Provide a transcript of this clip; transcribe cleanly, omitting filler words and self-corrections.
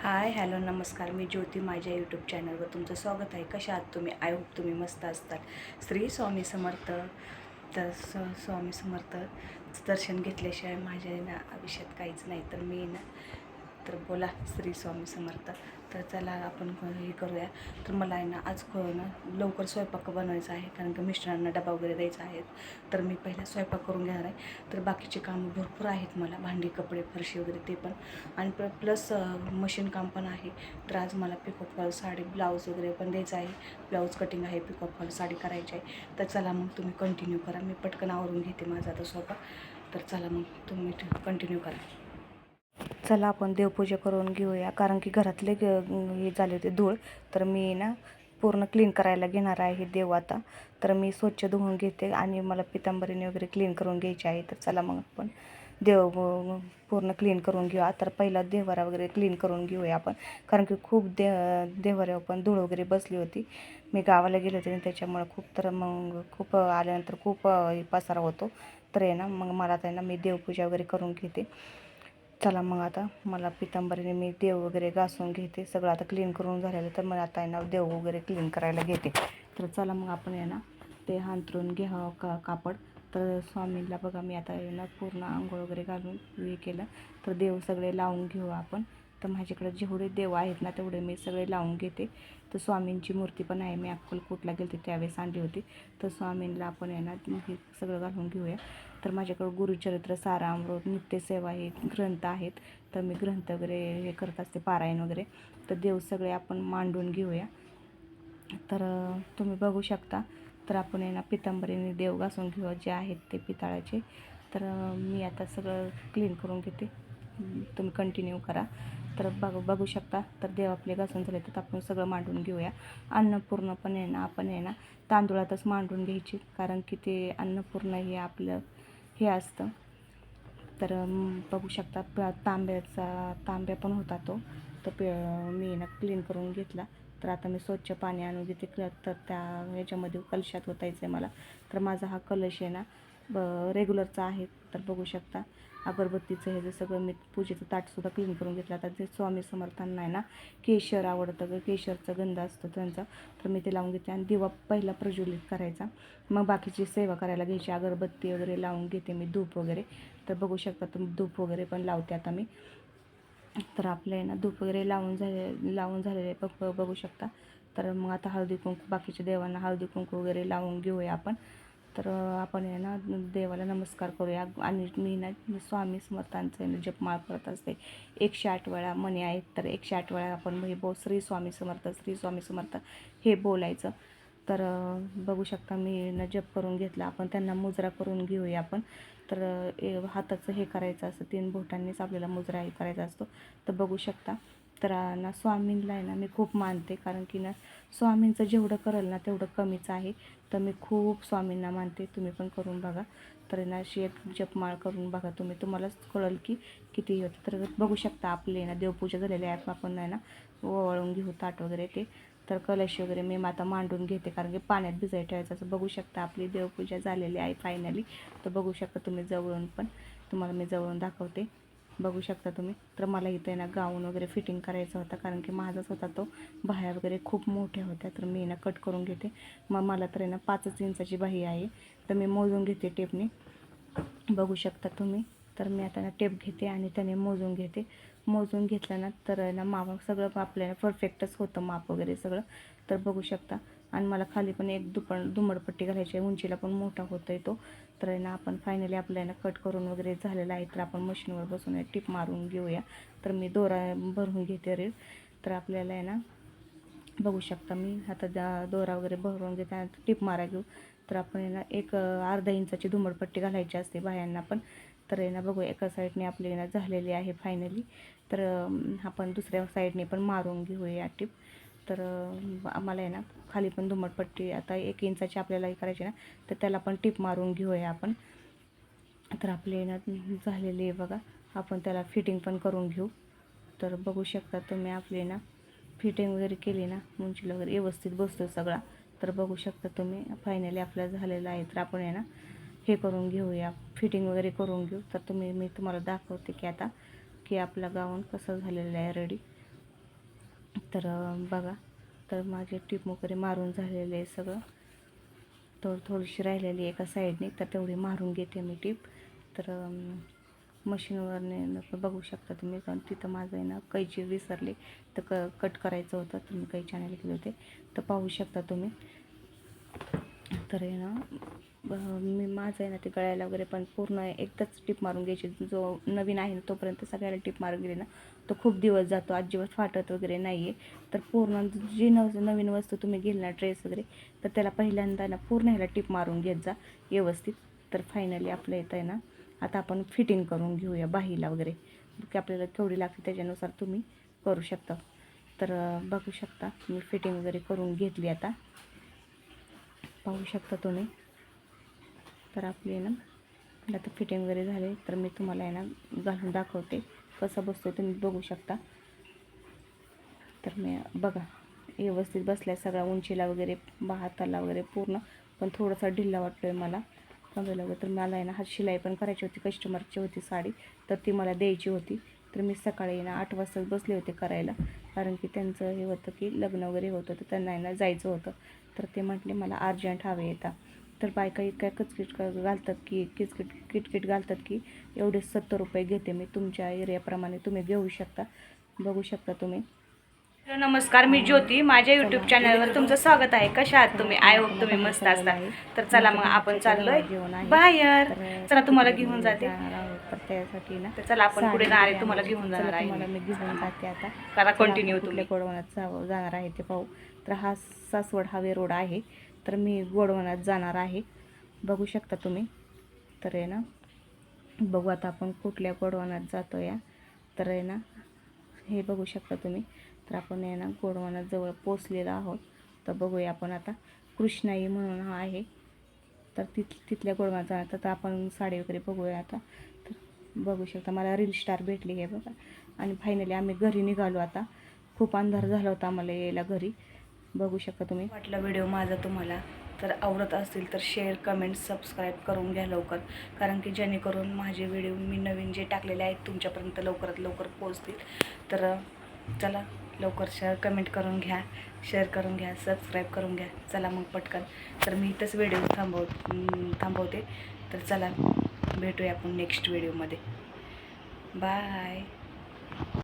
Hi hello नमस्कार. मी ज्योती. माझ्या YouTube चॅनलवर तुमचं स्वागत आहे. कशा आहात तुम्ही? आय होप तुम्ही मस्त असतात. श्री स्वामी समर्थ. तर स्वामी समर्थ दर्शन घेतल्याशिवाय माझ्या ना आयुष्यात काहीच नाही. तर मी ना तर बोला श्री स्वामी समर्थ. तर चला आपण हे करूया. तर मला आहे ना आज ना लवकर स्वयंपाक बनवायचा आहे, कारण की मिस्टरांना डबा वगैरे द्यायचा आहे. तर मी पहिला स्वयंपाक करून घेणार आहे. तर बाकीचे कामं भरपूर आहेत मला, भांडी कपडे फरशी वगैरे ते पण, आणि प्लस मशीन काम पण आहे. तर आज मला पिकअप फॉल साडी ब्लाऊज वगैरे पण द्यायचं आहे. ब्लाऊज कटिंग आहे, पिकअप फॉल साडी करायची आहे. तर चला मग तुम्ही कंटिन्यू करा. मी पटकन आवरून घेते माझा आता स्वयंपाक. तर चला मग तुम्ही कंटिन्यू करा. चला आपण देवपूजा करून घेऊया, कारण की घरातले हे झाले होते धूळ. तर मी ना पूर्ण क्लीन करायला घेणार आहे देव आता. तर मी स्वच्छ धुवून घेते आणि मला पितांबरीने वगैरे क्लीन करून घ्यायची आहे. तर चला मग आपण देव पूर्ण क्लीन करून घेऊया. तर पहिला देवारा वगैरे क्लीन करून घेऊया आपण, कारण की खूप देवाऱ्यावर पण धूळ वगैरे बसली होती. मी गावाला गेले होते त्याच्यामुळे खूप आल्यानंतर खूप पसारा होतो. तर आहे ना मग मला आता ना मी देवपूजा वगैरे करून घेते. चला मग आता मला पितांबरीने मी देव वगैरे घासून घेते. सगळं आता क्लीन करून झालेलं. तर मग आता आहे ना देव वगैरे क्लीन करायला घेते. तर चला मग आपण आहे ना ते हांतरून घ्यावं कापड. तर स्वामींना बघा मी आता आहे ना पूर्ण आंघोळ वगैरे घालून हे केलं. तर देव सगळे लावून घेऊ आपण. तर माझ्याकडे जेवढे देव आहेत ना तेवढे मी सगळे लावून घेते. तर स्वामींची मूर्ती पण आहे, मी अक्कलकोटला गेले त्यावेळेस आणली होती. तर स्वामींना आपण आहे ना हे सगळं घालून घेऊया. तर माझ्याकडं गुरुचरित्र, सारामृत, नित्यसेवा हे ग्रंथ आहेत. तर मी ग्रंथ वगैरे हे करत असते, पारायण वगैरे. तर देव सगळे आपण मांडून घेऊया. तर तुम्ही बघू शकता. तर आपण आहे ना पितांबरीने देव घासून घेऊ जे आहेत ते पितळाचे. तर मी आता सगळं क्लीन करून घेते, तुम्ही कंटिन्यू करा. तर बघू शकता. तर देव आपले घासून झाले तर आपण सगळं मांडून घेऊया. अन्नपूर्ण पण आहे ना आपण आहे ना तांदूळातच मांडून घ्यायची, कारण की ते अन्नपूर्ण हे आपलं हे असतं. तर बघू शकता तांब्या पण होता तो. तर मी ना क्लीन करून घेतला. तर आता मी स्वच्छ पाणी आणून घेते. तर त्या ह्याच्यामध्ये कलशात ओतायचं आहे मला. तर माझा हा कलश आहे ना रेग्युलरचा आहे. तर बघू शकता अगरबत्तीचं हे जे सगळं मी पूजेचं ताटसुद्धा क्लीन करून घेतलं. आता जे स्वामी समर्थांना आहे ना केशर आवडतं, केशरचा गंध असतो त्यांचा. तर मी ते लावून घेते आणि दिवा पहिला प्रज्वलित करायचा, मग बाकीची सेवा करायला घ्यायची. अगरबत्ती वगैरे लावून घेते मी, धूप वगैरे. तर बघू शकता तुम्ही धूप वगैरे पण लावते आता मी. तर आपलं आहे ना धूप वगैरे लावून झालेले बघू शकता. तर मग आता हळदी कुंकू, बाकीच्या देवांना हळदी कुंकू वगैरे लावून घेऊया आपण. तर आपण आहे ना देवाला नमस्कार करूया. आणि मी ना स्वामी समर्थांचं आहे ना जपमाळ करत असते 108 वेळा. म्हणे आहेत तर 108 वेळा आपण हे श्री स्वामी समर्थ, श्री स्वामी समर्थ हे बोलायचं. तर बघू शकता मी ना जप करून घेतला. आपण त्यांना मुजरा करून घेऊया आपण. तर हाताचं हे करायचं असतं, 3 बोटांनीच आपल्याला मुजरा हे करायचा असतो. तर बघू शकता. तर ना स्वामींना आहे ना मी खूप मानते, कारण की ना स्वामींचं जेवढं करेल ना तेवढं कमीच आहे. तर मी खूप स्वामींना मानते. तुम्ही पण करून बघा. तर ना अशी एक जपमाळ करून बघा तुम्हालाच कळेल की किती होतं. तर बघू शकता आपले ना देवपूजा झालेली आहे. आपण आहे ना ओवाळून घेऊ ताट वगैरे ते. तर कलश वगैरे मी आता मांडून घेते, कारण की पाण्यात भिजायला ठेवायचं. असं बघू शकता आपली देवपूजा झालेली आहे फायनली. तर बघू शकता तुम्ही जवळून पण, तुम्हाला मी जवळून दाखवते. बघू शकता तुम्ही. तर मला इथे ना गाऊन वगैरे फिटिंग करायचा होता, कारण की माझाच होता तो. बाह्या वगैरे खूप मोठ्या होत्या. तर मी ना कट करून घेते. मग मला तर आहे ना 5 इंचाची बाही आहे. तर मी मोजून घेते टेपने. बघू शकता तुम्ही. तर मी आता ना टेप घेते आणि त्याने मोजून घेते. मोजून घेतलं ना तर ना माप सगळं आपल्याला परफेक्टच होतं, माप वगैरे सगळं. तर बघू शकता. आणि मला खाली पण एक दुमडपट्टी घालायची आहे, उंचीला पण मोठा होतो आहे तो. तर आहे ना आपण फायनली आपल्याला कट करून वगैरे झालेलं आहे. तर आपण मशीनवर बसून टिप मारून घेऊया. तर मी दोरा भरून घेते रेड. तर आपल्याला आहे ना बघू शकता मी आता दोरा वगैरे भरून घेते आणि टिप मारा घेऊ. तर आपण आहे ना एक अर्धा इंचाची दुमडपट्टी घालायची असते बाह्यांना पण. तर आहे ना बघू एका साईडने आपली ना झालेली आहे फायनली. तर आपण दुसऱ्या साईडने पण मारून घेऊया टिप. तर आम्हाला आहे ना खाली पण दुमडपट्टी आता 1 इंचाची आपल्याला करायची ना, तर त्याला पण टिप मारून घेऊया आपण. तर आपले ना झालेली आहे बघा. आपण त्याला फिटिंग पण करून घेऊ. तर बघू शकता तुम्ही आपले ना फिटिंग वगैरे केली ना, उंचीला वगैरे व्यवस्थित बसतो सगळा. तर बघू शकता तुम्ही फायनली आपलं झालेलं आहे. तर आपण आहे ना हे करून घेऊया, फिटिंग वगैरे करून घेऊ. तर मी तुम्हाला दाखवते की आता की आपला गाऊन कसं झालेलं आहे रेडी. तर बघा, तर माझे टिप वगैरे मारून झालेले आहे सगळं. थोडीशी राहिलेली एका साईडने, तर तेवढी मारून घेते मी टिप. तर मशीनवरने बघू शकता तुम्ही, कारण तिथं माझं आहे ना कैची विसरली, तर कट करायचं होतं, तर मी कैची आणायला गेले होते. तर पाहू शकता तुम्ही. तर आहे ना मी माझं आहे ना ते गळ्याला वगैरे पण पूर्ण एकदाच टिप मारून घ्यायची. जो नवीन आहे ना तोपर्यंत सगळ्याला टिप मारून गेली ना तो खूप दिवस जातो, अजिबात फाटत वगैरे नाही आहे. तर पूर्ण जी नवीन वस्तू तुम्ही घेईल ना, ड्रेस वगैरे, तर त्याला पहिल्यांदा ना पूर्ण ह्याला टिप मारून घेत जा व्यवस्थित. तर फायनली आपलं येतं आहे ना, आता आपण फिटिंग करून घेऊया बाहीला वगैरे, की आपल्याला केवढी लागते त्याच्यानुसार तुम्ही करू शकता. तर बघू शकता मी फिटिंग वगैरे करून घेतली आता, पाहू शकता तुम्ही. तर आपली आहे ना आता फिटिंग वगैरे झाले, तर मी तुम्हाला आहे ना घालून दाखवते कसं बसतो, तुम्ही बघू शकता. तर मी बघा व्यवस्थित बसल्या सगळ्या, उंचीला वगैरे, हाताला वगैरे पूर्ण, पण थोडासा ढिल्ला वाटतो आहे मला कमरेला वगैरे. तर मला आहे ना हात शिलाई पण करायची होती, कस्टमरची होती साडी, तर ती मला द्यायची होती. तर मी सकाळी ना 8 वाजताच बसले होते करायला, कारण की त्यांचं हे होतं की लग्न वगैरे होतं, तर त्यांना आहे ना जायचं होतं. तर ते म्हटले मला अर्जंट हवे येतात. तर बायका इतक्या कचकिट घालतात की किटकिट घालतात की एवढे 70 रुपये घेते मी, तुमच्या एरियाप्रमाणे तुम्ही घेऊ शकता, बघू शकता तुम्ही. नमस्कार, मी ज्योती, माझ्या यूट्यूब चॅनलवर तुमचं स्वागत आहे. कशा आहात तुम्ही? आय होप तुम्ही मस्त असता. तर चला मग आपण चाललोय बाहेर. चला तुम्हाला घेऊन जाते. तर त्यासाठी ना, तर चला आपण पुढे जाणार आहे, तुम्हाला घेऊन जाणार आहे मी घेऊन जाते आता. करा कंटिन्यू तुम्ही. गोडवनात जाणार आहे ते पाहू. तर हा सासवड हावे रोड आहे, तर मी गोडवनात जाणार आहे, बघू शकता तुम्ही. तर आहे ना बघू आता आपण कुठल्या गोडवनात जातो या. तर आहे ना हे बघू शकता तुम्ही. तर आपण आहे ना गोडवनात जवळ पोचलेलो आहोत. तर बघूया आपण आता. कृष्णाई म्हणून हा आहे, तर तिथल्या गोडवनात जाणार. तर आपण साडी वगैरे बघूया आता. तर बघू शकता मला रील स्टार भेटली आहे बघा. आणि फायनली आम्ही घरी निघालो आता. खूप अंधार झाला होता आम्हाला यायला घरी, बघू शकता तुम्ही. वाटला व्हिडिओ माझा तुम्हाला, तर आवडत असतील तर शेअर, कमेंट, सबस्क्राईब करून घ्या लवकर, कारण की जेणेकरून माझे व्हिडिओ मी नवीन जे टाकलेले आहेत तुमच्यापर्यंत लवकरात लवकर पोहोचतील. तर चला लवकर कमेंट करून घ्या, शेअर करून घ्या, सबस्क्राईब करून घ्या. चला मग पटकन. तर मी इथंच व्हिडिओ थांबवते. तर चला भेटूया आपण नेक्स्ट व्हिडिओमध्ये. बाय.